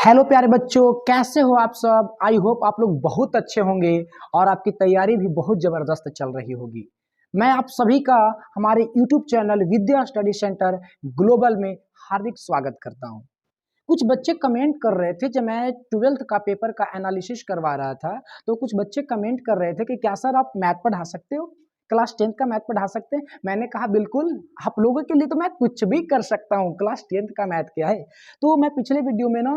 Hello प्यारे बच्चों, कैसे हो आप सब। आई होप आप लोग बहुत अच्छे होंगे और आपकी तैयारी भी बहुत जबरदस्त चल रही होगी। मैं आप सभी का हमारे यूट्यूब चैनल विद्या स्टडी सेंटर ग्लोबल में हार्दिक स्वागत करता हूं। कुछ बच्चे कमेंट कर रहे थे, जब मैं 12th का पेपर का एनालिसिस करवा रहा था तो कुछ बच्चे कमेंट कर रहे थे कि क्या सर आप मैथ पढ़ा सकते हो, क्लास 10th का मैथ पढ़ा सकते हैं। मैंने कहा बिल्कुल, आप लोगों के लिए तो मैं कुछ भी कर सकता हूँ। क्लास 10th का मैथ क्या है। तो मैं पिछले वीडियो में ना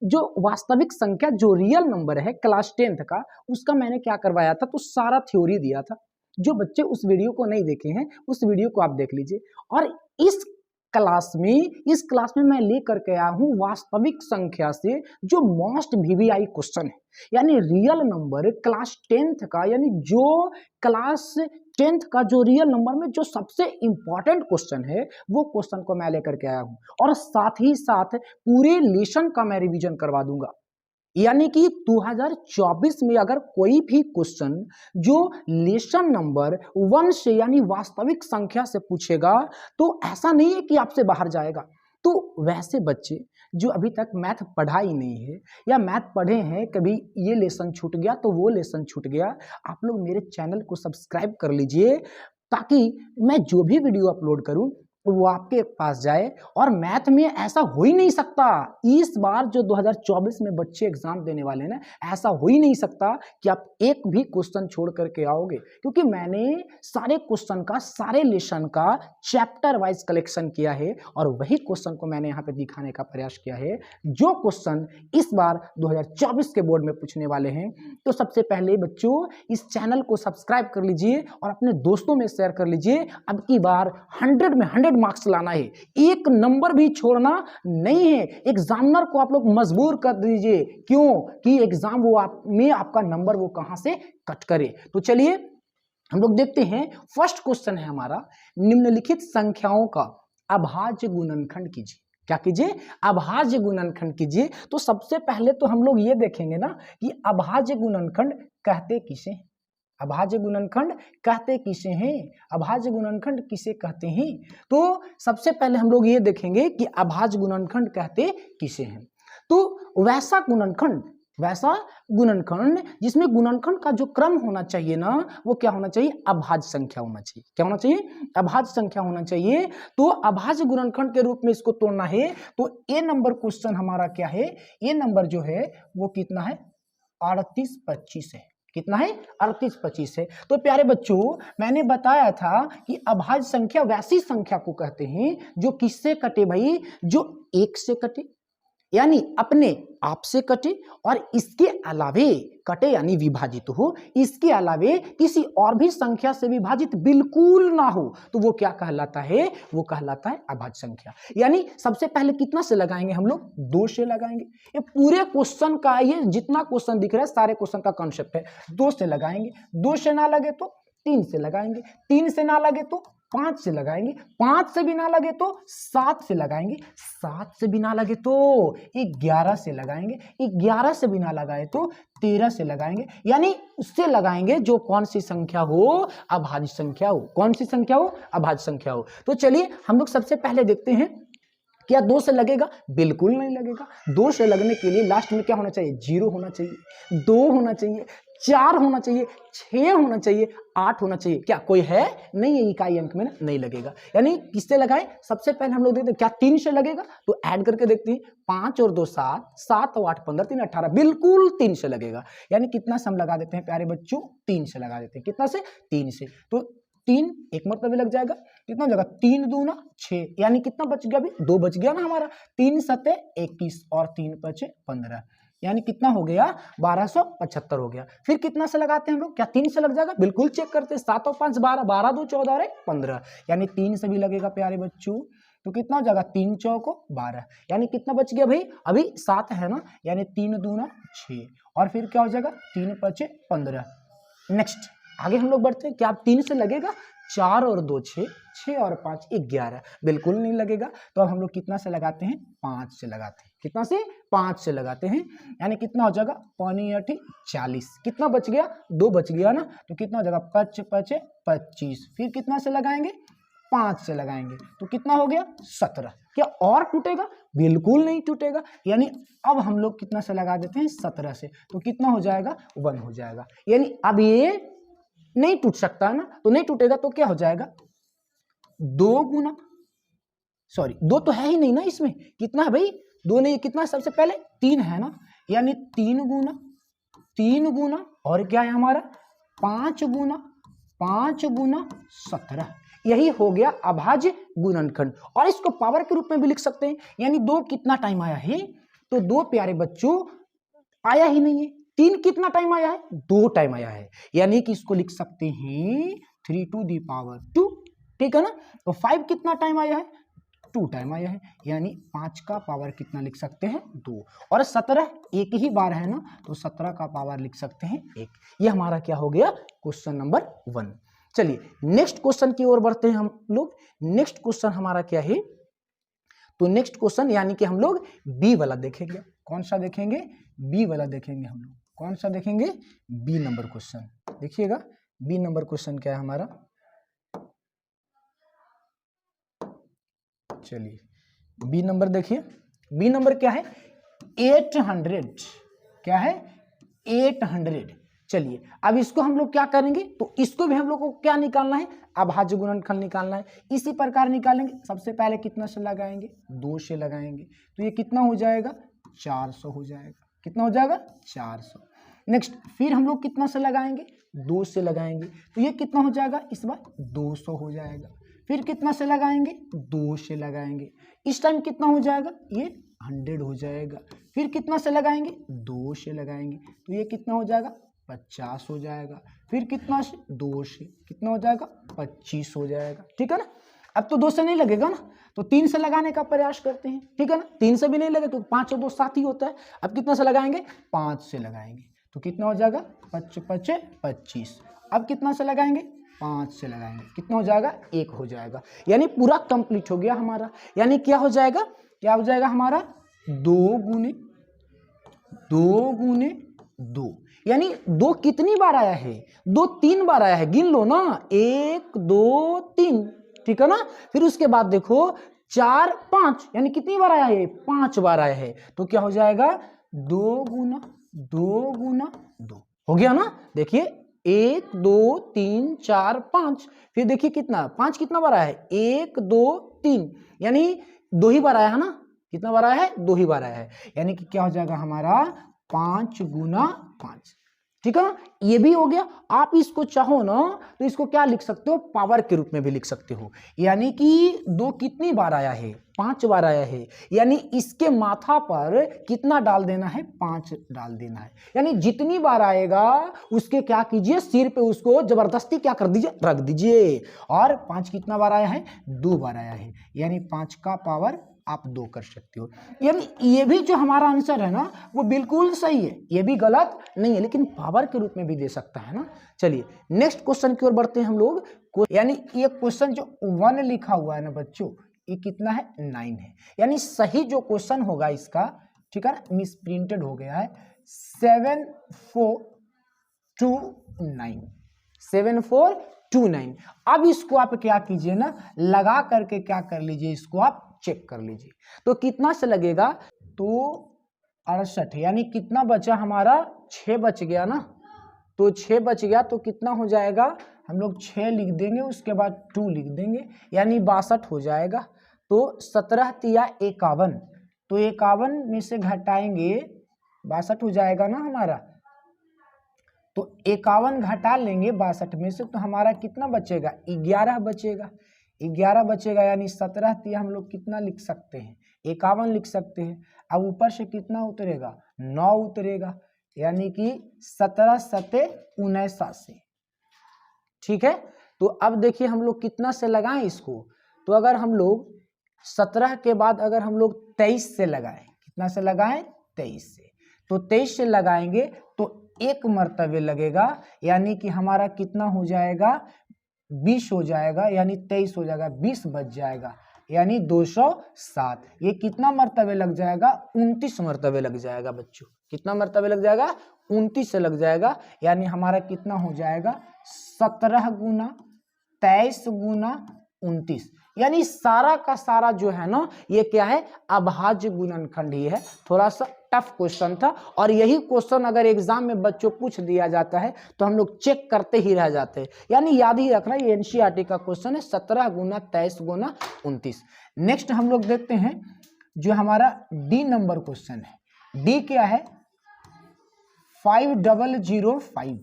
जो वास्तविक संख्या जो रियल नंबर है क्लास 10th का, उसका मैंने क्या करवाया था, तो सारा थ्योरी दिया था। जो बच्चे उस वीडियो को नहीं देखे हैं उस वीडियो को आप देख लीजिए। और इस क्लास में मैं लेकर के आया हूं वास्तविक संख्या से जो मोस्ट वीवीआई क्वेश्चन है, यानी रियल नंबर क्लास 10th का, यानी जो क्लास 10th का जो रियल नंबर में जो सबसे इंपॉर्टेंट क्वेश्चन है वो क्वेश्चन को मैं लेकर के आया हूं। और साथ ही साथ पूरे लेसन का मैं रिवीजन करवा दूंगा। यानी कि 2024 में अगर कोई भी क्वेश्चन जो लेसन नंबर 1 से यानी वास्तविक संख्या से पूछेगा तो ऐसा नहीं है कि आपसे बाहर जाएगा। तो वैसे बच्चे जो अभी तक मैथ पढ़ा ही नहीं है या मैथ पढ़े हैं, कभी ये लेसन छूट गया तो वो लेसन छूट गया, आप लोग मेरे चैनल को सब्सक्राइब कर लीजिए ताकि मैं जो भी वीडियो अपलोड करूं वो आपके पास जाए। और मैथ में ऐसा हो ही नहीं सकता, इस बार जो 2024 में बच्चे एग्जाम देने वाले हैं ना, ऐसा हो ही नहीं सकता कि आप एक भी क्वेश्चन छोड़ करके आओगे, क्योंकि मैंने सारे क्वेश्चन का, सारे लेसन का चैप्टर वाइज कलेक्शन किया है और वही क्वेश्चन को मैंने यहाँ पे दिखाने का प्रयास किया है जो क्वेश्चन इस बार 2024 के बोर्ड में पूछने वाले हैं। तो सबसे पहले बच्चों इस चैनल को सब्सक्राइब कर लीजिए और अपने दोस्तों में शेयर कर लीजिए। अब की बार 100 में 100 मार्क्स लाना है, एक नंबर भी छोड़ना नहीं है। एग्जामिनर को आप लोग मजबूर कर दीजिए, क्यों कि एग्जाम वो में आपका नंबर वो कहां से कट करे। तो चलिए हम लोग देखते हैं। फर्स्ट क्वेश्चन है हमारा, निम्नलिखित संख्याओं का अभाज्य गुणनखंड कीजिए। क्या कीजिए? अभाज्य गुणनखंड कीजिए। तो सबसे पहले तो हम लोग ये देखेंगे ना कि अभाज्य गुणनखंड कहते किसे हैं। अभाज्य गुणनखंड कहते किसे हैं, अभाज्य गुणनखंड किसे कहते हैं। तो सबसे पहले हम लोग ये देखेंगे कि अभाज्य गुणनखंड कहते किसे हैं। तो वैसा गुणनखंड जिसमें गुणनखंड का जो क्रम होना चाहिए ना, वो क्या होना चाहिए? अभाज्य संख्या होना चाहिए। क्या होना चाहिए? अभाज्य संख्या होना चाहिए। तो अभाज्य गुणनखंड के रूप में इसको तोड़ना है। तो ए नंबर क्वेश्चन हमारा क्या है? ए नंबर जो है वो कितना है? 3825 है। कितना है? 3825 है। तो प्यारे बच्चों मैंने बताया था कि अभाज्य संख्या वैसी संख्या को कहते हैं जो किससे कटे भाई? जो एक से कटे, यानी अपने आप से कटे और इसके अलावे कटे यानी विभाजित हो, इसके अलावे किसी और भी संख्या से विभाजित बिल्कुल ना हो, तो वो क्या कहलाता है? वो कहलाता है अभाज्य संख्या। यानी सबसे पहले कितना से लगाएंगे हम लोग? 2 से लगाएंगे। ये पूरे क्वेश्चन का, ये जितना क्वेश्चन दिख रहा है सारे क्वेश्चन का कॉन्सेप्ट है। 2 से लगाएंगे, 2 से ना लगे तो 3 से लगाएंगे, 3 से ना लगे तो 5 से लगाएंगे, 5 से भी ना लगे तो 7 से लगाएंगे, 7 से भी ना लगे तो 11 से लगाएंगे, 11 से भी ना लगाए तो 13 से लगाएंगे। यानी उससे लगाएंगे जो कौन सी संख्या हो? अभाज्य संख्या हो। कौन सी संख्या हो? अभाज्य संख्या हो। तो चलिए हम लोग सबसे पहले देखते हैं, क्या 2 से लगेगा? बिल्कुल नहीं लगेगा। 2 से लगने के लिए लास्ट में क्या होना चाहिए? 0 होना चाहिए, 2 होना चाहिए, 4 होना चाहिए, 6 होना चाहिए, 8 होना चाहिए। क्या कोई है? नहीं है, इकाई अंक में नहीं लगेगा। यानी किससे लगाए? सबसे पहले हम लोग देखते हैं क्या 3 से लगेगा, तो ऐड करके देखते हैं। 5 और 2 7, 7 और 8 15, 3 18, बिल्कुल 3 से लगेगा। यानी कितना से हम लगा देते हैं प्यारे बच्चों? 3 से लगा देते हैं। कितना से? 3 से। तो 3 एक मतलब भी लग जाएगा। कितना हो जाएगा? 3 दूना 6, यानी कितना बच गया? अभी 2 बच गया ना हमारा। 3 सते 21 और 3 पचे 15, यानी कितना हो गया? 1275 हो गया। फिर कितना से लगाते हैं हम लोग? क्या 3 से लग जाएगा? बिल्कुल चेक करते हैं। 7 और 5 12, 12 2 14 और 1 15, यानी 3 से भी लगेगा प्यारे बच्चों। तो कितना हो जाएगा? 3 चौको 12, यानी कितना बच गया भाई? अभी 7 है ना, यानी 3 दूना 6 और फिर क्या हो जाएगा? 3 पचे 15। नेक्स्ट आगे हम लोग बढ़ते हैं। क्या आप 3 से लगेगा? 4 और 2 6, 6 और 5 11, बिल्कुल नहीं लगेगा। तो अब हम लोग कितना से लगाते हैं? 5 से लगाते हैं। कितना से? 5 से लगाते हैं। यानी कितना हो जाएगा? 5 40, कितना बच गया? 2 बच गया ना, तो कितना हो जाएगा? 5 5 25। फिर कितना से लगाएंगे? 5 से लगाएंगे तो कितना हो गया 17। क्या और टूटेगा? बिल्कुल नहीं टूटेगा। यानी अब हम लोग कितना से लगा देते हैं 17 से, तो कितना हो जाएगा 1 हो जाएगा। यानी अब ये नहीं टूट सकता है ना, तो नहीं टूटेगा तो क्या हो जाएगा 2 गुना, सॉरी 2 तो है ही नहीं ना इसमें, कितना है भाई 2 नहीं, कितना है सबसे पहले 3 है ना, यानी 3 गुना और क्या है हमारा 5 गुना 17। यही हो गया अभाज्य गुणनखंड। और इसको पावर के रूप में भी लिख सकते हैं। यानी 2 कितना टाइम आया है, तो 2 प्यारे बच्चों आया ही नहीं है। 3 कितना टाइम आया है, 2 टाइम आया है, यानी कि इसको लिख सकते हैं 3 टू दी पावर 2, ठीक है ना। तो 5 कितना टाइम आया है, 2 टाइम आया है, यानी 5 का पावर कितना लिख सकते हैं 2। और 17 एक ही बार है ना, तो 17 का पावर लिख सकते हैं 1। ये हमारा क्या हो गया क्वेश्चन नंबर 1। चलिए नेक्स्ट क्वेश्चन की ओर बढ़ते हैं हम लोग। नेक्स्ट क्वेश्चन हमारा क्या है, तो नेक्स्ट क्वेश्चन यानी कि हम लोग बी वाला देखेंगे। कौन सा देखेंगे, बी वाला देखेंगे हम लोग। कौन सा देखेंगे, बी नंबर क्वेश्चन। देखिएगा बी नंबर क्वेश्चन क्या है हमारा। चलिए बी नंबर देखिए, बी नंबर क्या है 800, क्या है 800। चलिए अब इसको हम लोग क्या करेंगे, तो इसको भी हम लोग को क्या निकालना है, अभाज्य गुणनखंड निकालना है। इसी प्रकार निकालेंगे। सबसे पहले कितना से लगाएंगे, 2 से लगाएंगे, तो ये कितना हो जाएगा 400 हो जाएगा। कितना हो जाएगा 400। नेक्स्ट फिर हम लोग कितना से लगाएंगे, 2 से लगाएंगे, तो ये कितना हो जाएगा इस बार 200 हो जाएगा। फिर कितना से लगाएंगे, 2 से लगाएंगे, इस टाइम कितना हो जाएगा ये 100 हो जाएगा। फिर कितना से लगाएंगे, 2 से लगाएंगे, तो ये कितना हो जाएगा 50 हो जाएगा। फिर कितना से, 2 से कितना हो जाएगा 25 हो जाएगा, ठीक है ना। अब तो 2 से नहीं लगेगा ना, तो 3 से लगाने का प्रयास करते हैं, ठीक है ना। 3 से भी नहीं लगे तो 5 और 2 7 ही होता है। अब कितना से लगाएंगे, 5 से लगाएंगे, तो कितना हो जाएगा 5 5 25। अब कितना से लगाएंगे, 5 से लगाएंगे, कितना हो जाएगा 1 हो जाएगा। यानी पूरा कंप्लीट हो गया हमारा। यानी क्या हो जाएगा, क्या हो जाएगा हमारा 2 गुने 2, यानी 2 कितनी बार आया है, 2 3 बार आया है, गिन लो ना 1 2 3, ठीक है ना। फिर उसके बाद देखो 4 5, यानी कितनी बार आया है 5 बार आया है, तो क्या हो जाएगा 2 गुना 2 हो गया ना। देखिए 1 2 3 4 5, फिर देखिए कितना 5 कितना बार आया है 1 2 3, यानी 2 ही बार आया है ना। कितना बार आया है, 2 ही बार आया है, यानी कि क्या हो जाएगा हमारा 5 गुना 5, ठीक है ना। ये भी हो गया। आप इसको चाहो ना तो इसको क्या लिख सकते हो, पावर के रूप में भी लिख सकते हो। यानी कि 2 कितनी बार आया है, 5 बार आया है, यानी इसके माथा पर कितना डाल देना है, 5 डाल देना है। यानी जितनी बार आएगा उसके क्या कीजिए, सिर पे उसको जबरदस्ती क्या कर दीजिए, रख दीजिए। और 5 कितना बार आया है, 2 बार आया है, यानी 5 का पावर आप 2 कर सकते हो। यानी ये भी जो हमारा आंसर है ना वो बिल्कुल सही है, ये भी गलत नहीं है, लेकिन पावर के रूप में भी दे सकता है ना। चलिए नेक्स्ट क्वेश्चन की ओर बढ़ते हैं हम लोग। यानी ये क्वेश्चन जो 1 लिखा हुआ है ना बच्चों, ये कितना है 9 है। यानी सही जो क्वेश्चन होगा इसका, ठीक है ना, मिसप्रिंटेड हो गया है 7429। अब इसको आप क्या कीजिए ना, लगा करके क्या कर लीजिए, इसको आप चेक कर लीजिए। तो कितना से लगेगा, तो 68, यानी कितना बचा हमारा 6 बच गया ना, तो 6 बच गया, तो कितना हो जाएगा, हम लोग 6 लिख देंगे, उसके बाद 2 लिख देंगे, यानी 62 हो जाएगा। तो 17 तिया 51, तो 51 में से घटाएंगे 62 हो जाएगा ना हमारा। तो 51 घटा लेंगे 62 में से, तो हमारा कितना बचेगा 11 बचेगा। 11 बचेगा, यानी 17 तिया हम लोग कितना लिख सकते हैं, 51 लिख सकते हैं। अब ऊपर से कितना उतरेगा, 9 उतरेगा, यानी कि 17 सते 79, ठीक है। तो अब देखिए हम लोग कितना से लगाएं इसको, तो अगर हम लोग 17 के बाद अगर हम लोग 23 से लगाएं, कितना से लगाएं 23 से, तो 23 से लगाएंगे तो 1 मर्तबे लगेगा, यानी कि हमारा कितना हो जाएगा 20 हो जाएगा, यानी 23 हो जाएगा, 20 बच जाएगा, यानी 207। ये कितना मर्तबे लग जाएगा, 29 मर्तबे लग जाएगा बच्चों। कितना मर्तबे लग जाएगा, 29 से लग जाएगा, यानी हमारा कितना हो जाएगा 17 गुना 23 गुना 29। यानी सारा का सारा जो है ना ये क्या है, अभाज्य गुणनखंड ही है। थोड़ा सा टफ क्वेश्चन था और यही क्वेश्चन अगर एग्जाम में बच्चों पूछ दिया जाता है तो हम लोग चेक करते ही रह जाते हैं। यानी याद ही रखना ये एनसीईआरटी का क्वेश्चन है 17 गुना 23 गुना 29। नेक्स्ट हम लोग देखते हैं जो हमारा डी नंबर क्वेश्चन है। डी क्या है, 5005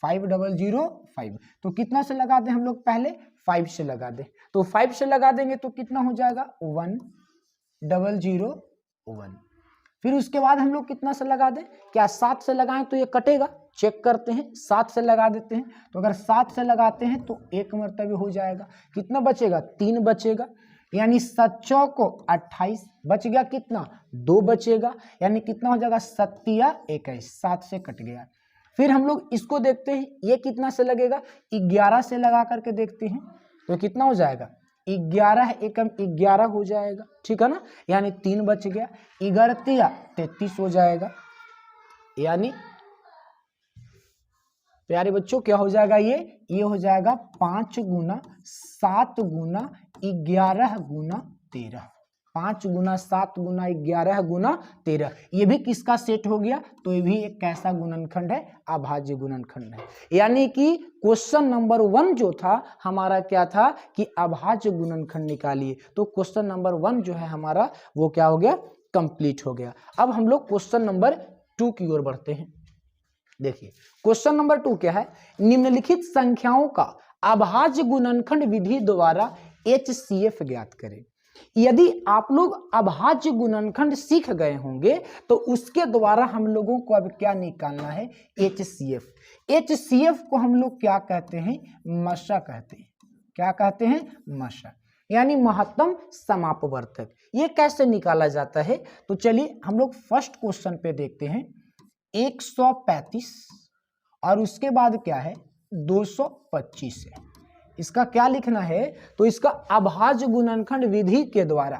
5005। तो कितना से लगा दें हम लोग, पहले 5 से लगा दें। तो 5 से लगा देंगे तो कितना हो जाएगा 1001। फिर उसके बाद हम लोग कितना से लगा दें, क्या 7 से लगाएं तो ये कटेगा, चेक करते हैं। 7 से लगा देते हैं, तो अगर 7 से लगाते हैं तो एक मर्तबे हो जाएगा। कितना बचेगा, 3 बचेगा। यानी 7 चौको 28 बच गया, कितना 2 बचेगा। यानी कितना हो जाएगा 7 या 21, 7 से कट गया। फिर हम लोग इसको देखते हैं, ये कितना से लगेगा, 11 से लगा करके देखते हैं तो कितना हो जाएगा 11 एकम 11 हो जाएगा, ठीक है ना। यानी 3 बच गया, 11 या 33 हो जाएगा। यानी प्यारे बच्चों क्या हो जाएगा, ये हो जाएगा 5 गुना 7 गुना 11 गुना 13। 5 गुना 7 गुना 11 गुना 13, ये भी किसका सेट हो गया, तो ये भी एक कैसा गुणनखंड है, अभाज्य गुणनखंड है। यानी कि क्वेश्चन नंबर 1 जो था हमारा क्या था कि अभाज्य गुणनखंड निकालिए। तो क्वेश्चन नंबर 1 जो है हमारा वो क्या हो गया, कंप्लीट हो गया। अब हम लोग क्वेश्चन नंबर 2 की ओर बढ़ते हैं। देखिए क्वेश्चन नंबर 2 क्या है, निम्नलिखित संख्याओं का अभाज्य गुणनखंड विधि द्वारा HCF ज्ञात करें। यदि आप लोग अभाज्य गुणनखंड सीख गए होंगे तो उसके द्वारा हम लोगों को अब क्या निकालना है, HCF। HCF को हम लोग क्या कहते हैं, मशा कहते हैं। क्या कहते हैं, मशा, यानी महत्तम समापवर्तक। ये कैसे निकाला जाता है, तो चलिए हम लोग फर्स्ट क्वेश्चन पे देखते हैं। 135 और उसके बाद क्या है 225 है। इसका क्या लिखना है, तो इसका अभाज्य गुणनखंड विधि के द्वारा,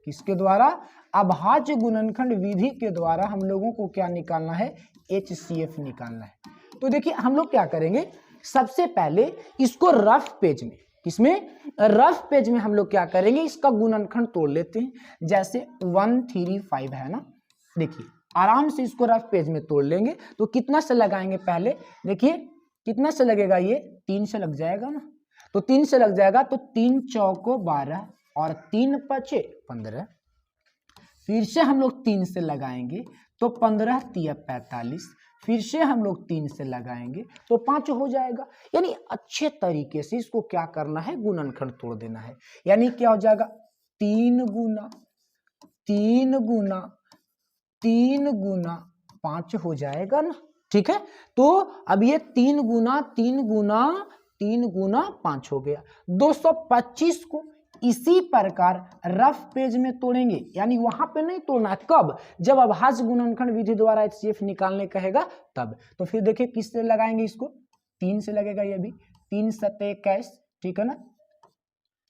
किसके द्वारा, अभाज्य गुणनखंड विधि के द्वारा हम लोगों को क्या निकालना है, HCF निकालना है। तो देखिए हम लोग क्या करेंगे, सबसे पहले इसको रफ पेज में, किसमें, रफ पेज में हम लोग क्या करेंगे, इसका गुणनखंड तोड़ लेते हैं। जैसे 135 है ना, देखिए आराम से इसको रफ पेज में तोड़ लेंगे। तो कितना से लगाएंगे, पहले देखिए कितना से लगेगा, ये 3 से लग जाएगा ना, तो 3 से लग जाएगा। तो 3 चौको 12 और 3 पचे 15। फिर से हम लोग 3 से लगाएंगे तो 15 तिया 45। फिर से हम लोग 3 से लगाएंगे तो 5 हो जाएगा। यानी अच्छे तरीके से इसको क्या करना है, गुणनखंड तोड़ देना है। यानी क्या हो जाएगा 3 गुना 3 गुना 3 गुना 5 हो जाएगा ना, ठीक है। तो अब ये 3 गुना 3 गुना 3 गुना 5 हो गया। 225 को इसी प्रकार रफ पेज में तोड़ेंगे, यानी वहां पे नहीं तोड़ना, कब, जब अभाज्य गुणनखंड विधि द्वारा HCF निकालने कहेगा तब। तो फिर देखिए किससे लगाएंगे इसको, 3 से लगेगा, ये भी 3 सत्ते 21, ठीक है ना,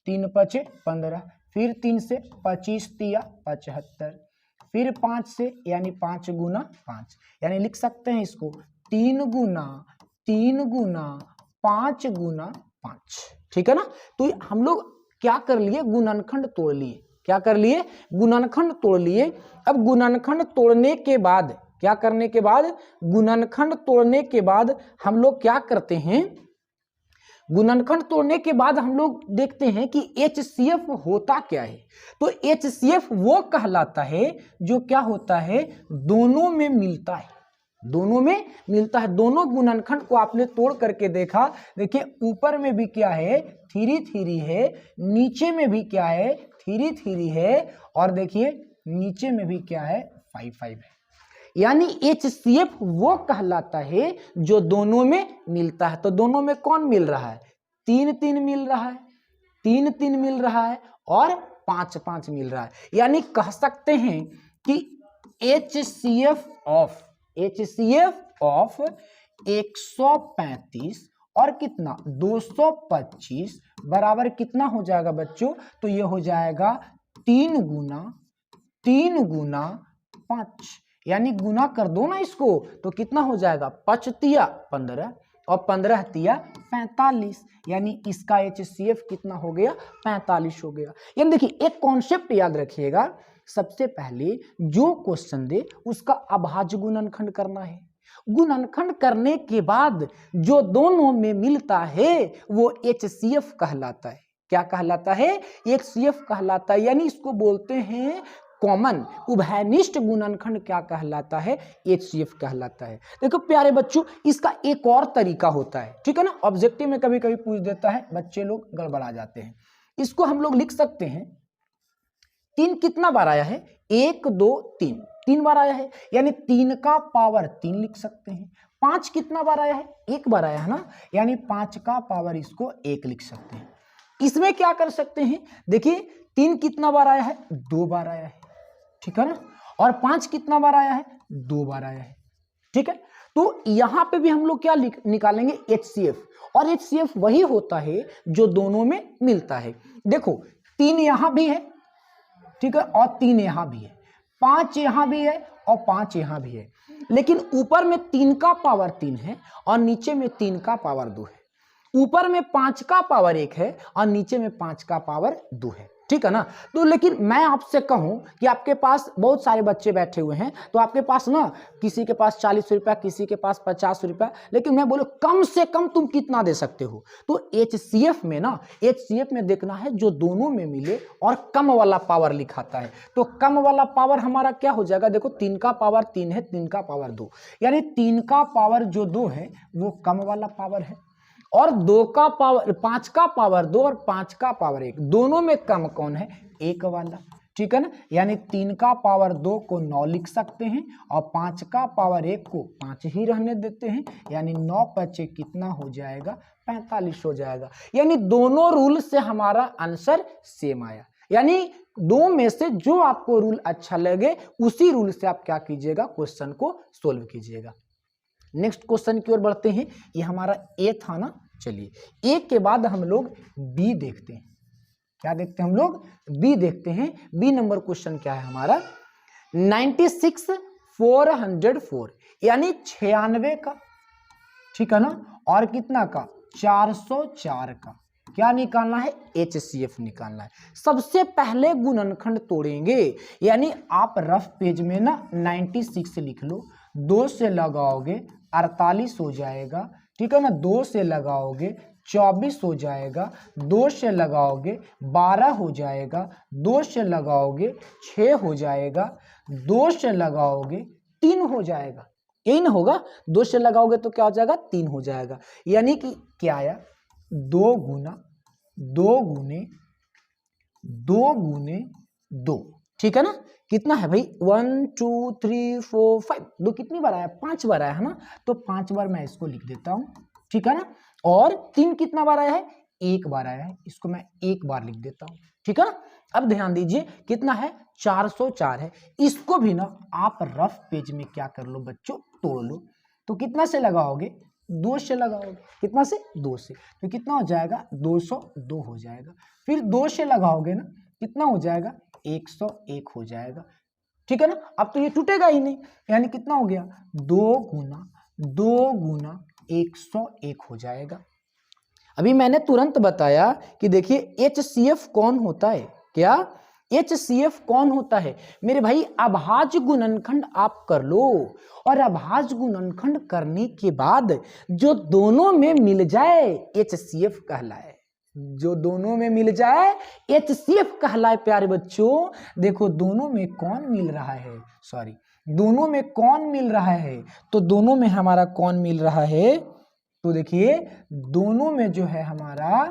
3 पचे 15। फिर 3 से 25 तिया 75। फिर 5 से, यानी 5 गुना 5, यानी लिख सकते हैं इसको 3 गुना 5 गुना 5, ठीक है ना। तो हम लोग क्या कर लिए, गुणनखंड तोड़ लिए। क्या कर लिए, गुणनखंड तोड़ लिए। अब गुणनखंड तोड़ने के बाद क्या करने के बाद, गुणनखंड तोड़ने के बाद हम लोग क्या करते हैं, गुणनखंड तोड़ने के बाद हम लोग देखते हैं कि HCF होता क्या है। तो HCF वो कहलाता है जो क्या होता है, दोनों में मिलता है, दोनों में मिलता है। दोनों गुणनखंड को आपने तोड़ करके देखा, देखिए ऊपर में भी क्या है 3 3 है, नीचे में भी क्या है 3 3 है, और देखिए नीचे में भी क्या है 5 5 है। यानी HCF वो कहलाता है जो दोनों में मिलता है। तो दोनों में कौन मिल रहा है, 3 3 मिल रहा है, 3 3 मिल रहा है, और 5 5 मिल रहा है। यानी कह सकते हैं कि HCF ऑफ 135 और कितना 225 बराबर कितना हो जाएगा बच्चों, तो ये हो जाएगा 3 गुना 5। यानी गुना कर दो ना इसको, तो कितना हो जाएगा 5 तिया 15 और 15 तिया 45, यानी इसका HCF कितना हो गया 45 हो गया। यानी देखिए एक कॉन्सेप्ट याद रखिएगा, सबसे पहले जो क्वेश्चन दे उसका अभाज्य गुणनखंड करना है, गुणनखंड करने के बाद जो दोनों में मिलता है वो HCF कहलाता है। क्या कहलाता है? HCF कहलाता है, यानी इसको बोलते हैं कॉमन उभयनिष्ठ गुणनखंड। क्या कहलाता है? HCF कहलाता है। देखो प्यारे बच्चों, इसका एक और तरीका होता है, ठीक है ना, ऑब्जेक्टिव में कभी कभी पूछ देता है, बच्चे लोग गड़बड़ा जाते हैं। इसको हम लोग लिख सकते हैं, 3 कितना बार आया है? 1 2 3, 3 बार आया है, यानी 3 का पावर 3 लिख सकते हैं। 5 कितना बार आया है? 1 बार आया है ना, यानी 5 का पावर इसको 1 लिख सकते हैं। इसमें क्या कर सकते हैं, देखिए 3 कितना बार आया है? 2 बार आया है, ठीक है ना, और 5 कितना बार आया है? 2 बार आया है, ठीक है। तो यहां पे भी हम लोग क्या निकालेंगे? HCF, और HCF वही होता है जो दोनों में मिलता है। देखो 3 यहां भी है, ठीक है, और 3 यहां भी है, 5 यहां भी है और 5 यहां भी है, लेकिन ऊपर में 3 का पावर 3 है और नीचे में 3 का पावर 2 है। ऊपर में 5 का पावर 1 है और नीचे में 5 का पावर 2 है, ठीक है ना। तो लेकिन मैं आपसे कहूं कि आपके पास बहुत सारे बच्चे बैठे हुए हैं, तो आपके पास ना किसी के पास 40 रुपया, किसी के पास 50 रुपया, लेकिन मैं बोलूं कम से कम तुम कितना दे सकते हो? तो HCF में ना, HCF में देखना है जो दोनों में मिले और कम वाला पावर लिखाता है। तो कम वाला पावर हमारा क्या हो जाएगा? देखो 3 का पावर 3 है, 3 का पावर 2, यानी 3 का पावर जो 2 है वो कम वाला पावर है, और 2 का पावर 5 का पावर 2 और 5 का पावर 1, दोनों में कम कौन है? 1 वाला, ठीक है ना। यानी 3 का पावर 2 को 9 लिख सकते हैं और 5 का पावर 1 को 5 ही रहने देते हैं, यानी 9 5 कितना हो जाएगा? 45 हो जाएगा। यानी दोनों रूल से हमारा आंसर सेम आया, यानी 2 में से जो आपको रूल अच्छा लगे उसी रूल से आप क्या कीजिएगा? क्वेश्चन को सोल्व कीजिएगा। नेक्स्ट क्वेश्चन की ओर बढ़ते हैं। ये हमारा ए था ना, चलिए ए के बाद हम लोग बी देखते हैं। क्या देखते हैं हम लोग? बी देखते हैं। बी नंबर क्वेश्चन क्या है हमारा? 96 404, यानी 96 का, ठीक है ना, और कितना का? 404 का क्या निकालना है? HCF निकालना है। सबसे पहले गुणनखंड तोड़ेंगे, यानी आप रफ पेज में ना 96 लिख लो, 2 से लगाओगे 48 हो जाएगा, ठीक है ना, 2 से लगाओगे 24 हो जाएगा, 2 से लगाओगे 12 हो जाएगा, 2 से लगाओगे 6 हो जाएगा, 2 से लगाओगे 3 हो जाएगा, यही ना होगा? 2 से लगाओगे तो क्या हो जाएगा? 3 हो जाएगा। यानी कि क्या आया? 2 गुना 2 गुने 2 गुने 2, ठीक है ना। कितना है भाई? 1 2 3 4 5, 2 कितनी बार आया? 5 बार आया है ना, तो 5 बार मैं इसको लिख देता हूं, ठीक है ना। और 3 कितना बार आया है? 1 बार आया है, इसको मैं 1 बार लिख देता हूं, ठीक है ना। अब ध्यान दीजिए कितना है? 404 है। इसको भी ना आप रफ पेज में क्या कर लो बच्चों? तोड़ लो। तो कितना से लगाओगे? 2 से लगाओगे। कितना से? 2 से। तो कितना हो जाएगा? 202 हो जाएगा। फिर 2 से लगाओगे ना, कितना हो जाएगा? 101 हो जाएगा, ठीक है ना। अब तो ये टूटेगा ही नहीं, यानी कितना हो गया? 2 गुना 101 हो जाएगा। अभी मैंने तुरंत बताया कि देखिए HCF कौन होता है? क्या HCF कौन होता है मेरे भाई? अभाज्य गुणनखंड आप कर लो, और अभाज्य गुणनखंड करने के बाद जो दोनों में मिल जाए HCF कहलाए, जो दोनों में मिल जाए HCF कहलाए। प्यारे बच्चों देखो दोनों में कौन मिल रहा है? सॉरी, दोनों में कौन मिल रहा है? तो दोनों में हमारा कौन मिल रहा है? तो देखिए दोनों में जो है हमारा,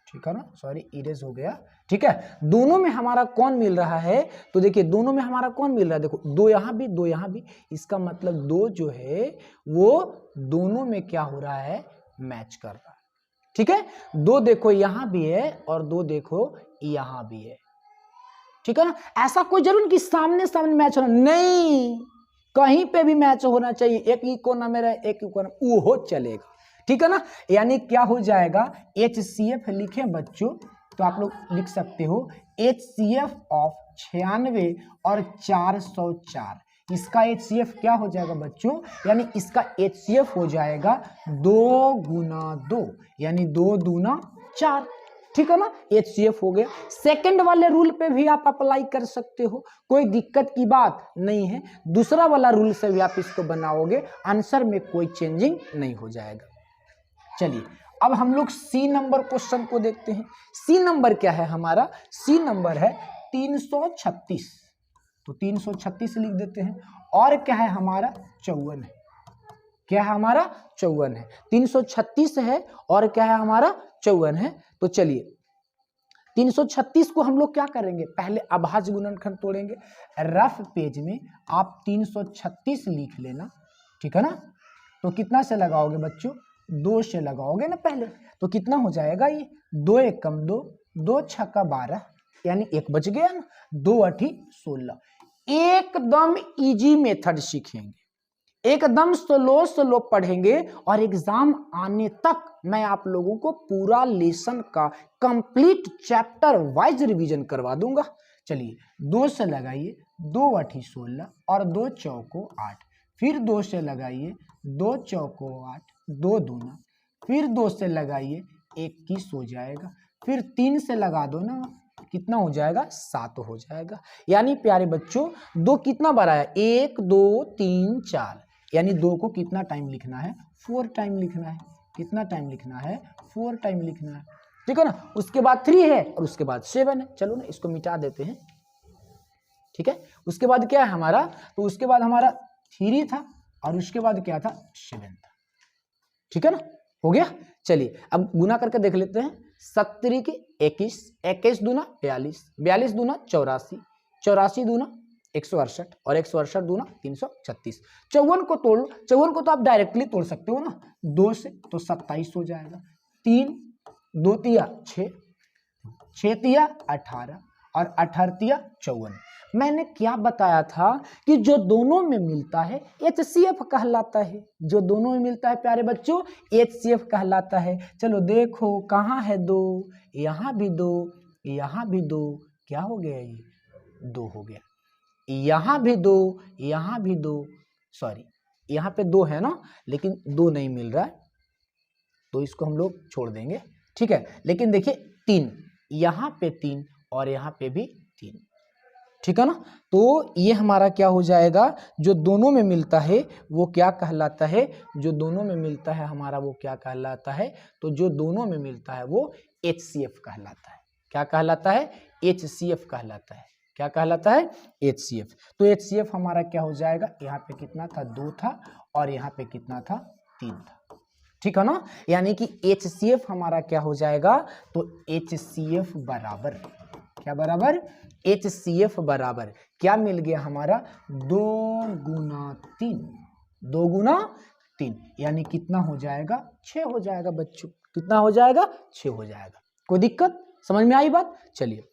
ठीक है ना, सॉरी इरेज हो गया, ठीक है, दोनों में हमारा कौन मिल रहा है? तो देखिए दोनों में हमारा कौन मिल रहा है? देखो 2 यहां भी 2 यहां भी, इसका मतलब 2 जो है वो दोनों में क्या हो रहा है? मैच कर रहा है, ठीक है। 2 देखो यहां भी है और 2 देखो यहां भी है, ठीक है ना। ऐसा कोई जरूर कि सामने सामने मैच होना नहीं, कहीं पे भी मैच होना चाहिए। एक ही कोना में रहे, एक ही कोना, वो हो चलेगा, ठीक है ना। यानी क्या हो जाएगा? HCF लिखे बच्चों तो आप लोग लिख सकते हो HCF ऑफ 96 और 404, इसका HCF क्या हो जाएगा बच्चों, यानी इसका HCF हो जाएगा 2 गुना 2, यानी 2 दूना 4। ठीक है ना, HCF हो गया। सेकंड वाले रूल पे भी आप अप्लाई कर सकते हो, कोई दिक्कत की बात नहीं है। दूसरा वाला रूल से भी आप इसको बनाओगे, आंसर में कोई चेंजिंग नहीं हो जाएगा। चलिए अब हम लोग सी नंबर क्वेश्चन को देखते हैं। सी नंबर क्या है हमारा, सी नंबर है 336, तो 336 लिख देते हैं। और क्या है हमारा 54 है, क्या है हमारा 54 है। 336 है और क्या है हमारा 54 है। तो चलिए 336 को हम लोग क्या करेंगे, पहले अभाज्य गुणनखंड तोड़ेंगे। रफ पेज में आप 336 लिख लेना, ठीक है ना। तो कितना से लगाओगे बच्चों, 2 से लगाओगे ना पहले, तो कितना हो जाएगा ये 2 एकम 2, 2 छक्का 12, यानी 1 बच गया ना, 2 अठी 16। एकदम इजी मेथड सीखेंगे, एकदम स्लो पढ़ेंगे और एग्जाम आने तक मैं आप लोगों को पूरा लेसन का कंप्लीट चैप्टर वाइज रिवीजन करवा दूंगा। चलिए 2 से लगाइए, 2 अठी 16 और 2 चौको 8, फिर 2 से लगाइए, 2 चौको 8, 2 दूना, फिर 2 से लगाइए 21 हो जाएगा, फिर 3 से लगा दो ना, कितना हो जाएगा 7 हो जाएगा। यानी प्यारे बच्चों 2 कितना बार आया, 1 2 3 4, यानी 2 को कितना टाइम लिखना है, 4 टाइम लिखना है। कितना टाइम लिखना है, 4 टाइम लिखना है, ठीक है ना। उसके बाद 3 है और उसके बाद 7 है। चलो ना इसको मिटा देते हैं, ठीक है। उसके बाद क्या है हमारा, तो उसके बाद हमारा 3 था और उसके बाद क्या था 7 था, ठीक है ना, हो गया। चलिए अब गुना करके देख लेते हैं। 70 के 21, 21 दूना 42, 42 दूना 84, 84 दूना 168 और 168 दूना 336। 54 को तोड़, 54 को तो आप डायरेक्टली तोड़ सकते हो ना 2 से, तो 27 हो जाएगा। 3 2 तिया 6, 6 तिया 18 और 18 तिया 54। मैंने क्या बताया था कि जो दोनों में मिलता है HCF कहलाता है, जो दोनों में मिलता है प्यारे बच्चों HCF कहलाता है। चलो देखो कहाँ है 2, यहाँ भी 2, यहाँ भी 2, क्या हो गया ये 2 हो गया, यहाँ भी 2, यहाँ भी 2, सॉरी यहाँ पे 2 है ना, लेकिन 2 नहीं मिल रहा है तो इसको हम लोग छोड़ देंगे, ठीक है। लेकिन देखिए 3, यहाँ पे 3 और यहाँ पे भी 3, ठीक है ना। तो ये हमारा क्या हो जाएगा, जो दोनों में मिलता है वो क्या कहलाता है, जो दोनों में मिलता है हमारा वो क्या कहलाता है, तो जो दोनों में मिलता है वो HCF कहलाता है। क्या कहलाता है, HCF कहलाता है। क्या कहलाता है, HCF। तो HCF हमारा क्या हो जाएगा, यहाँ पे कितना था 2 था और यहाँ पे कितना था 3 था, ठीक है ना। यानी कि HCF हमारा क्या हो जाएगा, तो HCF बराबर क्या बराबर, HCF बराबर क्या मिल गया हमारा 2 गुना 3, 2 गुना 3, यानी कितना हो जाएगा 6 हो जाएगा बच्चों, कितना हो जाएगा 6 हो जाएगा। कोई दिक्कत, समझ में आई बात। चलिए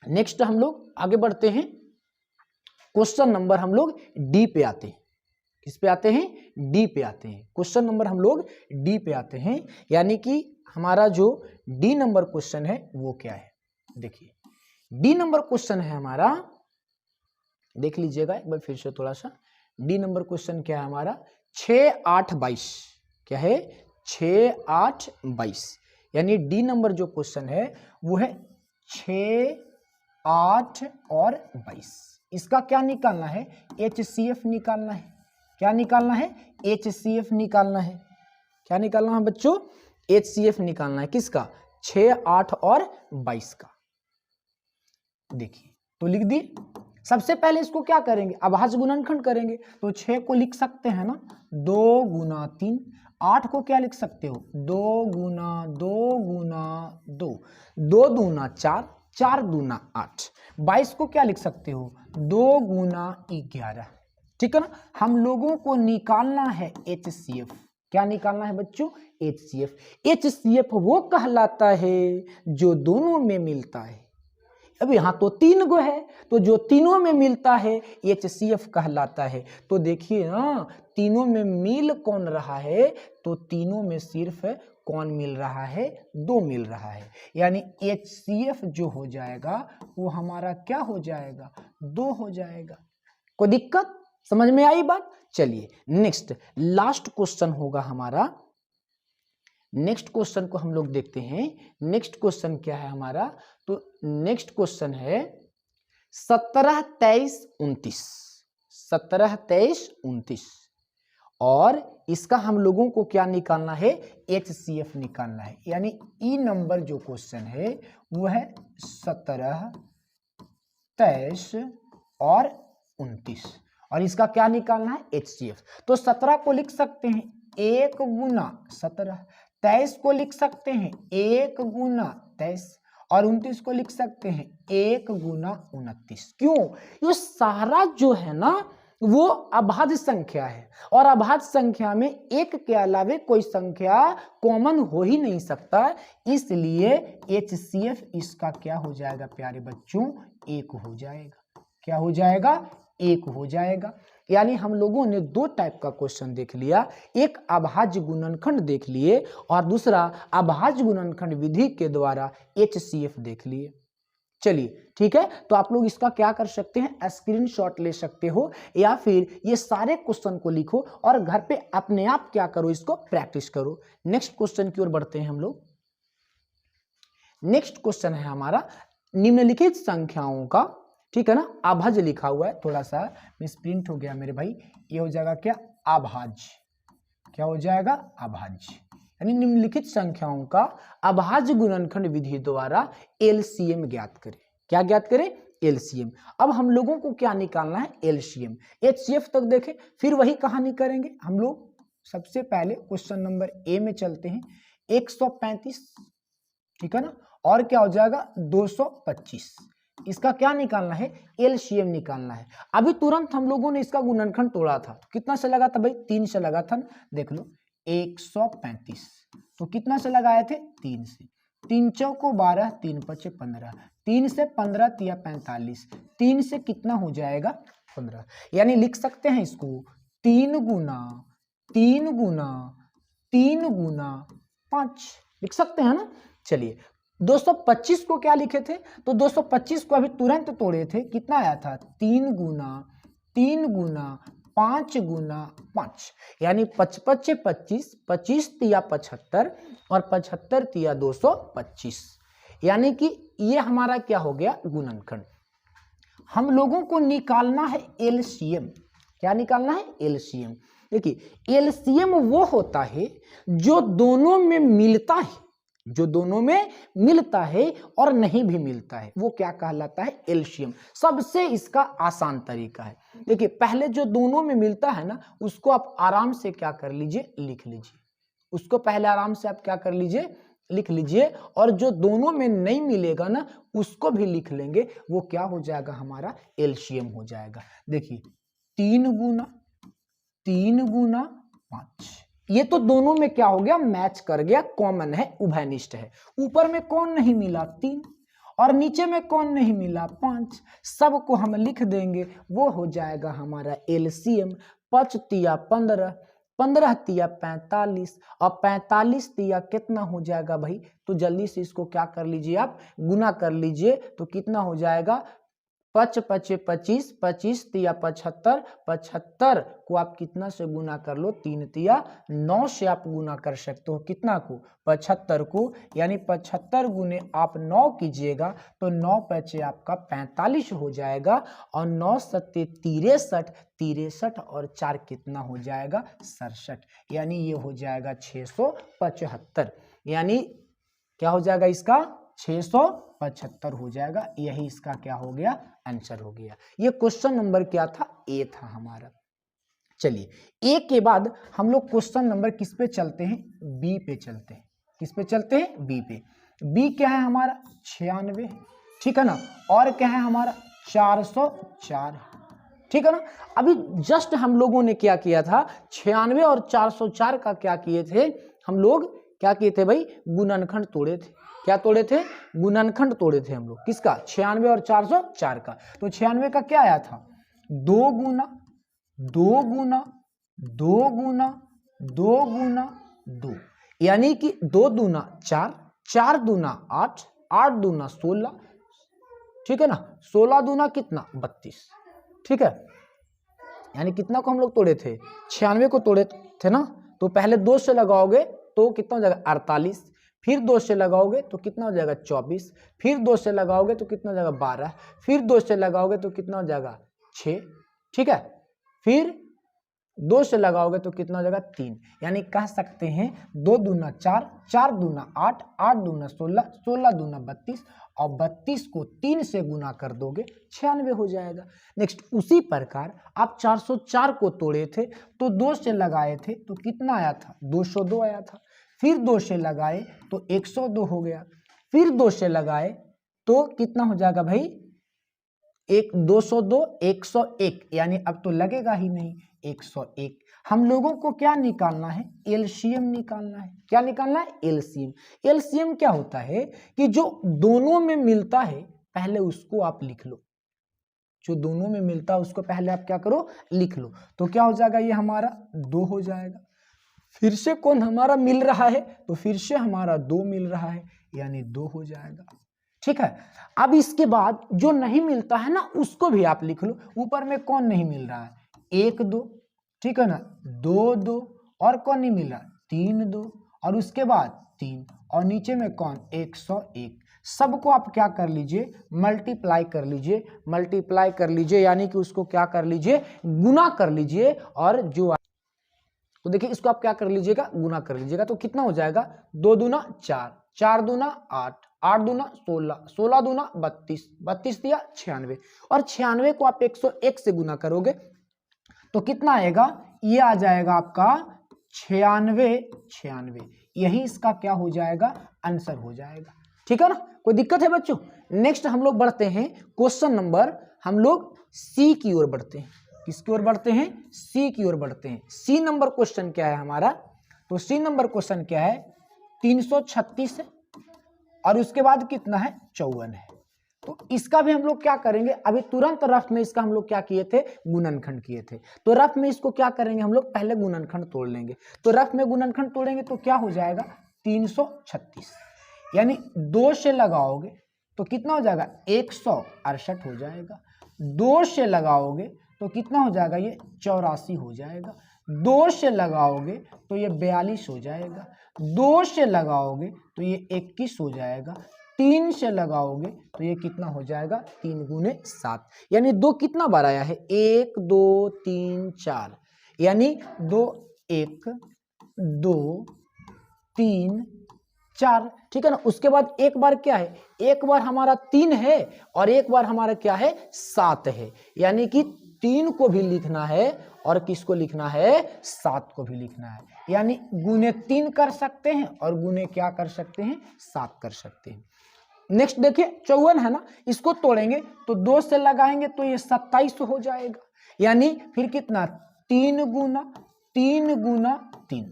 नेक्स्ट हम लोग आगे बढ़ते हैं। क्वेश्चन नंबर हम लोग डी पे आते हैं। किस पे आते हैं, डी पे आते हैं। क्वेश्चन नंबर हम लोग डी पे आते हैं, यानी कि हमारा जो डी नंबर क्वेश्चन है वो क्या है, देखिए डी नंबर क्वेश्चन है हमारा, देख लीजिएगा एक बार फिर से थोड़ा सा। डी नंबर क्वेश्चन क्या है हमारा, 6 8 22, क्या है 6 8 22, यानी डी नंबर जो क्वेश्चन है वो है 6 8 और 22। इसका क्या निकालना है, HCF निकालना है। क्या निकालना है, HCF निकालना है। क्या निकालना है बच्चों, HCF निकालना है। किसका, 6 8 और 22 का। देखिए तो लिख दी। सबसे पहले इसको क्या करेंगे, अभाज्य गुणनखंड करेंगे। तो 6 को लिख सकते हैं ना 2 गुना 3, 8 को क्या लिख सकते हो 2 गुना 2 गुना 2, 2 दूना 4, 4 दूना 8, 22 को क्या लिख सकते हो 2 गुना 11, ठीक है ना। हम लोगों को निकालना है HCF। क्या निकालना है बच्चों, HCF। HCF वो कहलाता है जो दोनों में मिलता है। अब यहाँ तो 3 गो है, तो जो तीनों में मिलता है HCF कहलाता है। तो देखिए ना तीनों में मिल कौन रहा है, तो तीनों में सिर्फ कौन मिल रहा है, 2 मिल रहा है। यानी HCF जो हो जाएगा वो हमारा क्या हो जाएगा, 2 हो जाएगा। कोई दिक्कत, समझ में आई बात। चलिए नेक्स्ट लास्ट क्वेश्चन होगा हमारा। नेक्स्ट क्वेश्चन को हम लोग देखते हैं। नेक्स्ट क्वेश्चन क्या है हमारा, तो नेक्स्ट क्वेश्चन है 17, 23, 29। 17, 23, 29 और इसका हम लोगों को क्या निकालना है, HCF निकालना है। यानी ई नंबर जो क्वेश्चन है वो है 17, 23 और 29 और इसका क्या निकालना है, HCF। तो 17 को लिख सकते हैं 1 गुना 17, 23 को लिख सकते हैं 1 गुना 23 और 29 को लिख सकते हैं 1 गुना 29। क्यों, ये सारा जो है ना वो अभाज्य संख्या है और अभाज्य संख्या में एक के अलावे कोई संख्या कॉमन हो ही नहीं सकता, इसलिए HCF इसका क्या हो जाएगा प्यारे बच्चों, 1 हो जाएगा। क्या हो जाएगा, 1 हो जाएगा। यानी हम लोगों ने दो टाइप का क्वेश्चन देख लिया, एक अभाज्य गुणनखंड देख लिए और दूसरा अभाज्य गुणनखंड विधि के द्वारा HCF देख लिए। चलिए ठीक है, तो आप लोग इसका क्या कर सकते हैं, स्क्रीनशॉट ले सकते हो या फिर ये सारे क्वेश्चन को लिखो और घर पे अपने आप क्या करो, इसको प्रैक्टिस करो। नेक्स्ट क्वेश्चन की ओर बढ़ते हैं हम लोग। नेक्स्ट क्वेश्चन है हमारा निम्नलिखित संख्याओं का, ठीक है ना, अभाज्य लिखा हुआ है, थोड़ा सा मिसप्रिंट हो गया मेरे भाई, ये हो जाएगा क्या, अभाज्य। क्या हो जाएगा, अभाज्य। यानी निम्नलिखित संख्याओं का अभाज्य गुणनखंड विधि द्वारा LCM ज्ञात करें। क्या ज्ञात करें, LCM। अब हम लोगों को क्या निकालना है, LCM। HCF तक देखें, फिर वही कहानी करेंगे हम लोग। सबसे पहले क्वेश्चन नंबर A में चलते हैं। 135, ठीक है ना, और क्या हो जाएगा 225। इसका क्या निकालना है, LCM निकालना है। अभी तुरंत हम लोगों ने इसका गुणनखंड तोड़ा था, तो कितना से लगा था भाई, 3 से लगा था ना, देख लो 135। तो कितना से लगाए थे, 3 से। 3 चौको 12, 3 पचे 15, 3 से 15 तिया 45, 3 से कितना हो जाएगा 15। यानी लिख सकते हैं इसको 3 गुना 3 गुना 3 गुना 5 लिख सकते हैं ना। चलिए 225 को क्या लिखे थे, तो 225 को अभी तुरंत तोड़े थे, कितना आया था 3 गुना 5 गुना 5, यानी 55 25, 25 तिया 75 और 75 तिया 225। यानी कि ये हमारा क्या हो गया, गुणनखंड। हम लोगों को निकालना है LCM। क्या निकालना है, LCM। देखिए LCM वो होता है जो दोनों में मिलता है, जो दोनों में मिलता है और नहीं भी मिलता है, वो क्या कहलाता है, LCM। सबसे इसका आसान तरीका है, देखिए पहले जो दोनों में मिलता है ना, उसको आप आराम से क्या कर लीजिए, लिख लीजिए। उसको पहले आराम से आप क्या कर लीजिए, लिख लीजिए। और जो दोनों में नहीं मिलेगा ना, उसको भी लिख लेंगे, वो क्या हो जाएगा, हमारा LCM हो जाएगा। देखिए 3 गुना 5, ये तो दोनों में क्या हो गया, मैच कर गया, कॉमन है, उभयनिष्ठ है। ऊपर में कौन नहीं मिला, 3, और नीचे में कौन नहीं मिला, 5। सबको हम लिख देंगे, वो हो जाएगा हमारा LCM। 5 तिया 15, 15 तिया 45 और 45 तिया कितना हो जाएगा भाई, तो जल्दी से इसको क्या कर लीजिए, आप गुना कर लीजिए, तो कितना हो जाएगा, 5 पचे 25, 25 तिया 75, 75 को आप कितना से गुना कर लो, 3 तिया 9 से आप गुना कर सकते हो, कितना को, 75 को। यानी 75 गुने आप 9 कीजिएगा तो 9 पचे आपका 45 हो जाएगा और 9 सत्ते 63, 63 और 4 कितना हो जाएगा, 67। यानी ये हो जाएगा 675। यानी क्या हो जाएगा, इसका 675 हो जाएगा। यही इसका क्या हो गया, आंसर हो गया। ये क्वेश्चन नंबर क्या था, A था हमारा। चलिए A के बाद हम लोग क्वेश्चन नंबर किस पे चलते हैं, B पे चलते हैं। किस पे चलते हैं, B पे। B क्या है हमारा, 96, ठीक है ना, और क्या है हमारा 404, ठीक है ना। अभी जस्ट हम लोगों ने क्या किया था, 96 और 404 का क्या किए थे हम लोग, क्या किए थे भाई, गुणनखंड तोड़े थे। क्या तोड़े थे, गुणनखंड तोड़े थे हम लोग, किसका, 96 और 404 का। तो 96 का क्या आया था, 2 गुना 2 गुना 2 गुना 2 गुना 2, यानी कि 2 दूना 4, 4 दूना 8, 8 दूना 16, ठीक है ना, 16 दूना कितना 32, ठीक है। यानी कितना को हम लोग तोड़े थे, 96 को तोड़े थे ना। तो पहले 2 से लगाओगे तो कितना हो जाएगा 48, फिर 2 से लगाओगे तो कितना हो जाएगा 24, फिर 2 से लगाओगे तो कितना हो जाएगा 12, फिर 2 से लगाओगे तो कितना हो जाएगा 6, ठीक है, फिर 2 से लगाओगे तो कितना हो जाएगा 3। यानी कह सकते हैं 2 दूना 4, 4 दूना 8, 8 दूना 16, 16 दूना 32 और 32 को 3 से गुना कर दोगे 96 हो जाएगा। नेक्स्ट उसी प्रकार आप 404 को तोड़े थे तो 2 से लगाए थे तो कितना आया था 202 आया था, फिर 2 से लगाए तो 102 हो गया, फिर 2 से लगाए तो कितना हो जाएगा भाई 202, 101, यानी अब तो लगेगा ही नहीं 101। हम लोगों को क्या निकालना है, एलसीएम निकालना है। क्या निकालना है, एलसीएम। एलसीएम क्या होता है कि जो दोनों में मिलता है पहले उसको आप लिख लो, जो दोनों में मिलता है उसको पहले आप क्या करो लिख लो। तो क्या हो जाएगा, ये हमारा 2 हो जाएगा। फिर से कौन हमारा मिल रहा है, तो फिर से हमारा 2 मिल रहा है, यानी 2 हो जाएगा, ठीक है। अब इसके बाद जो नहीं मिलता है ना उसको भी आप लिख लो। ऊपर में कौन नहीं मिल रहा है, 1 2, ठीक है ना, 2 2, और कौन नहीं मिल रहा 3 2, और उसके बाद 3, और नीचे में कौन 101। सबको आप क्या कर लीजिए, मल्टीप्लाई कर लीजिए, मल्टीप्लाई कर लीजिए, यानी कि उसको क्या कर लीजिए, गुना कर लीजिए। और जो तो देखिए इसको आप क्या कर लीजिएगा, गुना कर लीजिएगा। तो कितना हो जाएगा, 2 दूना 4, 4 दूना 8, 8 दूना 16, 16 दूना 32, 32 दिया 96, और 96 को आप 101 से गुना करोगे तो कितना आएगा, ये आ जाएगा आपका 96, 96। यही इसका क्या हो जाएगा, आंसर हो जाएगा, ठीक है ना। कोई दिक्कत है बच्चों। नेक्स्ट हम लोग बढ़ते हैं क्वेश्चन नंबर, हम लोग सी की ओर बढ़ते हैं। किसकी ओर बढ़ते हैं, सी की ओर बढ़ते हैं। सी नंबर क्वेश्चन क्या है हमारा, तो सी नंबर क्वेश्चन क्या है, 336 है और उसके बाद कितना है 54 है। तो इसका भी हम लोग क्या करेंगे, अभी तुरंत रफ में इसका हम लोग क्या किए थे, गुणनखंड किए थे। तो रफ में इसको क्या करेंगे हम लोग, पहले गुणनखंड तोड़ लेंगे। तो रफ में गुणनखंड तोड़ेंगे तो क्या हो जाएगा 336, यानी 2 से लगाओगे तो कितना हो जाएगा 168 हो जाएगा, 2 से लगाओगे तो कितना हो जाएगा, ये 84 हो जाएगा, 2 से लगाओगे तो ये 42 हो जाएगा, 2 से लगाओगे तो ये 21 हो जाएगा, 3 से लगाओगे तो ये कितना हो जाएगा 3 गुने 7, यानी 2 कितना बार आया है, 1 2 3 4, यानी 2 1 2 3 4, ठीक है ना। उसके बाद एक बार क्या है, एक बार हमारा 3 है और एक बार हमारा क्या है 7 है, यानी कि 3 को भी लिखना है और किसको लिखना है 7 को भी लिखना है, यानी गुने 3 कर सकते हैं और गुने क्या कर सकते हैं 7 कर सकते हैं। नेक्स्ट देखिए 54 है ना, इसको तोड़ेंगे तो 2 से लगाएंगे तो ये 27 हो जाएगा, यानी फिर कितना 3 गुना 3 गुना 3।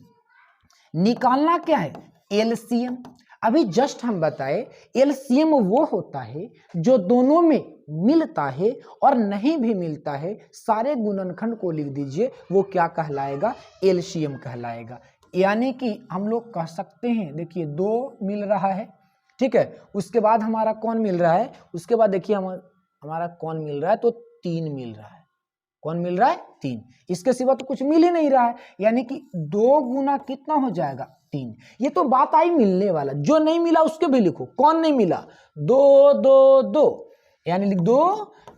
निकालना क्या है, एलसीएम। अभी जस्ट हम बताए एलसीएम वो होता है जो दोनों में मिलता है और नहीं भी मिलता है, सारे गुणनखंड को लिख दीजिए, वो क्या कहलाएगा, एलसीएम कहलाएगा। यानी कि हम लोग कह सकते हैं, देखिए 2 मिल रहा है, ठीक है, उसके बाद हमारा कौन मिल रहा है, उसके बाद देखिए हमारा कौन मिल रहा है, तो 3 मिल रहा है। कौन मिल रहा है 3, इसके सिवा तो कुछ मिल ही नहीं रहा है, यानी कि 2 गुना कितना हो जाएगा 3। ये तो बात आई मिलने वाला, जो नहीं मिला उसके भी लिखो, कौन नहीं मिला 2 2 2, यानी लिख दो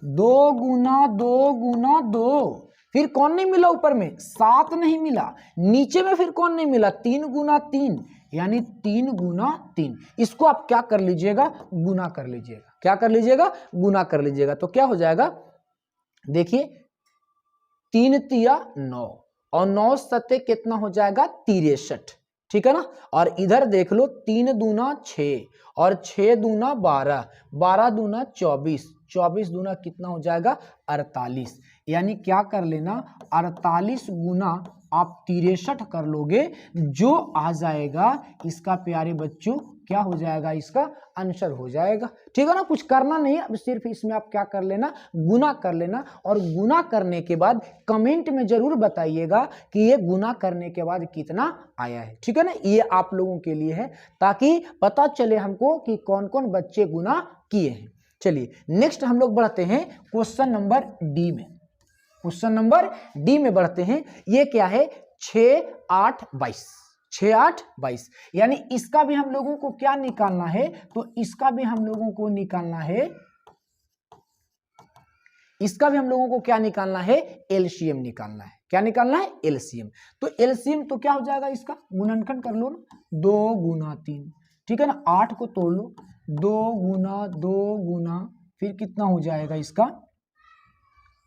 2 गुना 2 गुना 2। फिर कौन नहीं मिला ऊपर में 7 नहीं मिला, नीचे में फिर कौन नहीं मिला 3 गुना 3, यानी 3 गुना 3। इसको आप क्या कर लीजिएगा, गुना कर लीजिएगा। क्या कर लीजिएगा, गुना कर लीजिएगा। तो क्या हो जाएगा, देखिए 3 तिया 9 और 9 सत्ते कितना हो जाएगा 63, ठीक है ना। और इधर देख लो 3 दूना 6 और 6 दूना 12, 12 दूना 24, 24 दूना कितना हो जाएगा 48, यानी क्या कर लेना 48 गुना आप 63 कर लोगे, जो आ जाएगा इसका प्यारे बच्चों क्या हो जाएगा, इसका आंसर हो जाएगा, ठीक है ना। कुछ करना नहीं है, अब सिर्फ इसमें आप क्या कर लेना, गुना कर लेना। और गुना करने के बाद कमेंट में जरूर बताइएगा कि ये गुना करने के बाद कितना आया है, ठीक है ना। ये आप लोगों के लिए है ताकि पता चले हमको कि कौन कौन बच्चे गुना किए हैं। चलिए नेक्स्ट हम लोग बढ़ते हैं क्वेश्चन नंबर डी में। क्वेश्चन नंबर डी में बढ़ते हैं। ये क्या है, 6 8 22, 6 8 22, यानी इसका भी हम लोगों को क्या निकालना है, तो इसका भी हम लोगों को निकालना है, इसका भी हम लोगों को क्या निकालना है, एलसीएम निकालना है। क्या निकालना है, एलसीएम। तो एलसीएम तो क्या हो जाएगा, इसका गुणनखंड कर लो ना, 2 गुना 3, ठीक है ना, 8 को तोड़ लो, 2 गुना 2 गुना फिर कितना हो जाएगा इसका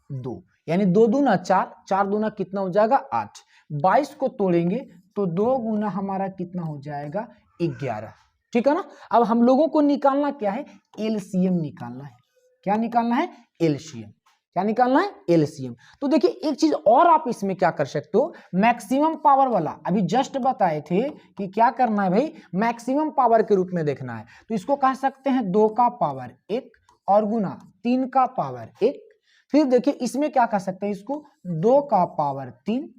2, यानी 2 दूना 4, 4 दूना कितना हो जाएगा 8, 22 को तोड़ेंगे तो 2 गुना हमारा कितना हो जाएगा 11, ठीक है ना। अब हम लोगों को निकालना क्या है, एलसीएम निकालना है। क्या निकालना है, एलसीएम। क्या निकालना है, एलसीएम। तो देखिए एक चीज और आप इसमें क्या कर सकते हो, मैक्सिमम पावर वाला अभी जस्ट बताए थे कि क्या करना है भाई, मैक्सिमम पावर के रूप में देखना है। तो इसको कह सकते हैं 2 का पावर 1 और गुना 3 का पावर 1। फिर देखिए इसमें क्या कह सकते हैं, इसको 2 का पावर 3,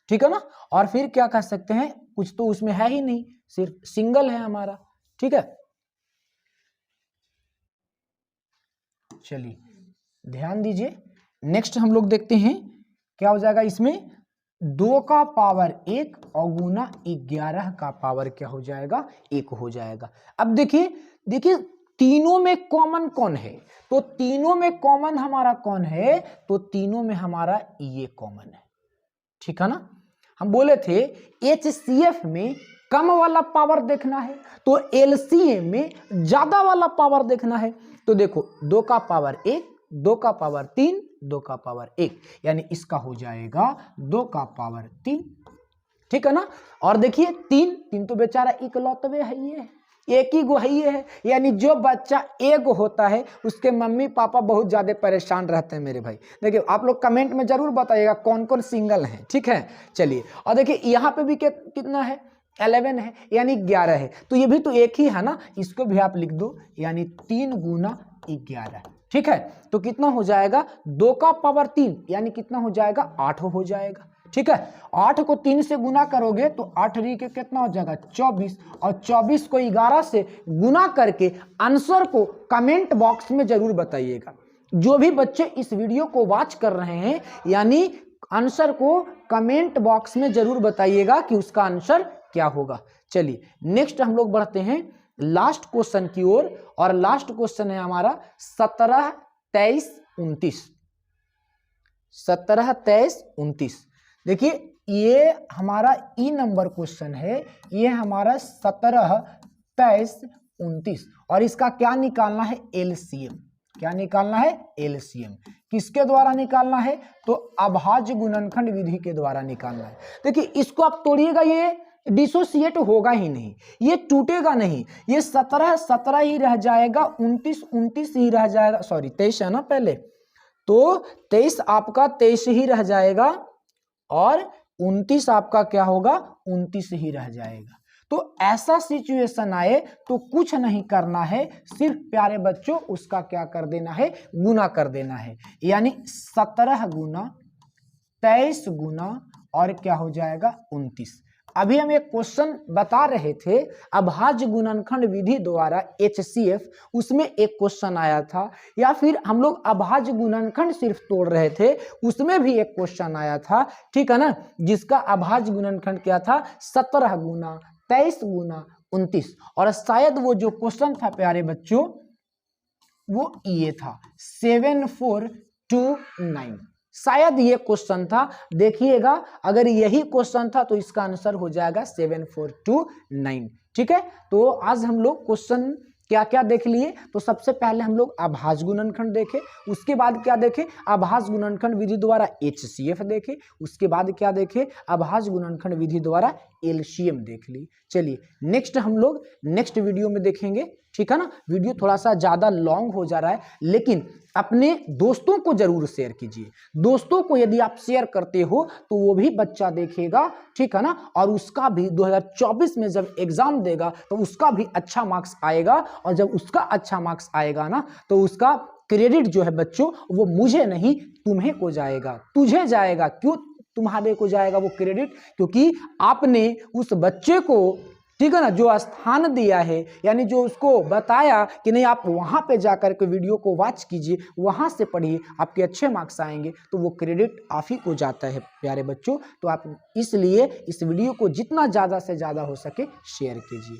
ठीक है ना। और फिर क्या कह सकते हैं, कुछ तो उसमें है ही नहीं, सिर्फ सिंगल है हमारा, ठीक है। चलिए ध्यान दीजिए, नेक्स्ट हम लोग देखते हैं क्या हो जाएगा इसमें, 2 का पावर 1 और गुना 11 का पावर क्या हो जाएगा, 1 हो जाएगा। अब देखिए देखिए तीनों में कॉमन कौन है, तो तीनों में कॉमन हमारा कौन है, तो तीनों में हमारा ये कॉमन है, ठीक है ना। हम बोले थे HCF में कम वाला पावर देखना है, तो LCM में ज्यादा वाला पावर देखना है। तो देखो 2 का पावर 1, 2 का पावर 3, 2 का पावर 1, यानी इसका हो जाएगा 2 का पावर 3, ठीक है ना। और देखिए 3 तो बेचारा इकलौतवे है, ये एक ही गो है, यानी जो बच्चा एक होता है उसके मम्मी पापा बहुत ज्यादा परेशान रहते हैं मेरे भाई। देखिए आप लोग कमेंट में जरूर बताइएगा कौन कौन सिंगल हैं, ठीक है। चलिए और देखिए यहाँ पे भी कितना है, 11 है, यानी 11 है, तो ये भी तो एक ही है ना, इसको भी आप लिख दो, यानी 3 गुना 11, ठीक है। तो कितना हो जाएगा, 2 का पावर 3, यानी कितना हो जाएगा 8 हो जाएगा, ठीक है। 8 को 3 से गुना करोगे तो 8 री के कितना हो जाएगा 24, और 24 को 11 से गुना करके आंसर को कमेंट बॉक्स में जरूर बताइएगा। जो भी बच्चे इस वीडियो को वॉच कर रहे हैं, यानी आंसर को कमेंट बॉक्स में जरूर बताइएगा कि उसका आंसर क्या होगा। चलिए नेक्स्ट हम लोग बढ़ते हैं लास्ट क्वेश्चन की ओर, और लास्ट क्वेश्चन है हमारा 17 23 29, 17 23 29। देखिए ये हमारा ई नंबर क्वेश्चन है, ये हमारा 17 23 29, और इसका क्या निकालना है, एलसीएम। क्या निकालना है, एलसीएम। किसके द्वारा निकालना है, तो अभाज्य गुणनखंड विधि के द्वारा निकालना है। देखिए इसको आप तोड़िएगा, ये डिसोसिएट होगा ही नहीं, ये टूटेगा नहीं, ये 17 17 ही रह जाएगा, 29 29 ही रह जाएगा, सॉरी 23 है ना पहले, तो 23 आपका 23 ही रह जाएगा, और 29 आपका क्या होगा, 29 ही रह जाएगा। तो ऐसा सिचुएशन आए तो कुछ नहीं करना है, सिर्फ प्यारे बच्चों उसका क्या कर देना है, गुना कर देना है, यानी 17 गुना 23 गुना और क्या हो जाएगा 29। अभी हम एक क्वेश्चन बता रहे थे अभाज्य गुणनखंड विधि द्वारा HCF, उसमें एक क्वेश्चन आया था, या फिर हम लोग अभाज्य गुणनखंड सिर्फ तोड़ रहे थे, उसमें भी एक क्वेश्चन आया था, ठीक है ना, जिसका अभाज्य गुणनखंड क्या था, 17 गुना 23 गुना 29। और शायद वो जो क्वेश्चन था प्यारे बच्चों वो ये था 7429, शायद ये क्वेश्चन था। देखिएगा अगर यही क्वेश्चन था तो इसका आंसर हो जाएगा 7429, ठीक है। तो आज हम लोग क्वेश्चन क्या क्या देख लिए, तो सबसे पहले हम लोग अभाज्य गुणनखंड देखे, उसके बाद क्या देखे, अभाज्य गुणनखंड विधि द्वारा HCF देखे, उसके बाद क्या देखे, अभाज्य गुणनखंड विधि द्वारा LCM देख ली। चलिए नेक्स्ट हम लोग नेक्स्ट वीडियो में देखेंगे, ठीक है ना। वीडियो थोड़ा सा ज़्यादा लॉन्ग हो जा रहा है, लेकिन अपने दोस्तों को जरूर शेयर कीजिए। दोस्तों को यदि आप शेयर करते हो तो वो भी बच्चा देखेगा, ठीक है ना, और उसका भी 2024 में जब एग्जाम देगा तो उसका भी अच्छा मार्क्स आएगा, और जब उसका अच्छा मार्क्स आएगा ना तो उसका क्रेडिट जो है बच्चों वो मुझे नहीं तुम्हें को जाएगा, तुझे जाएगा। क्यों तुम्हारे को जाएगा वो क्रेडिट, क्योंकि आपने उस बच्चे को ठीक है ना, जो स्थान दिया है यानी जो उसको बताया कि नहीं आप वहां पे जाकर के वीडियो को वॉच कीजिए, वहां से पढ़िए, आपके अच्छे मार्क्स आएंगे, तो वो क्रेडिट आप ही को जाता है प्यारे बच्चों। तो आप इसलिए इस वीडियो को जितना ज़्यादा से ज़्यादा हो सके शेयर कीजिए।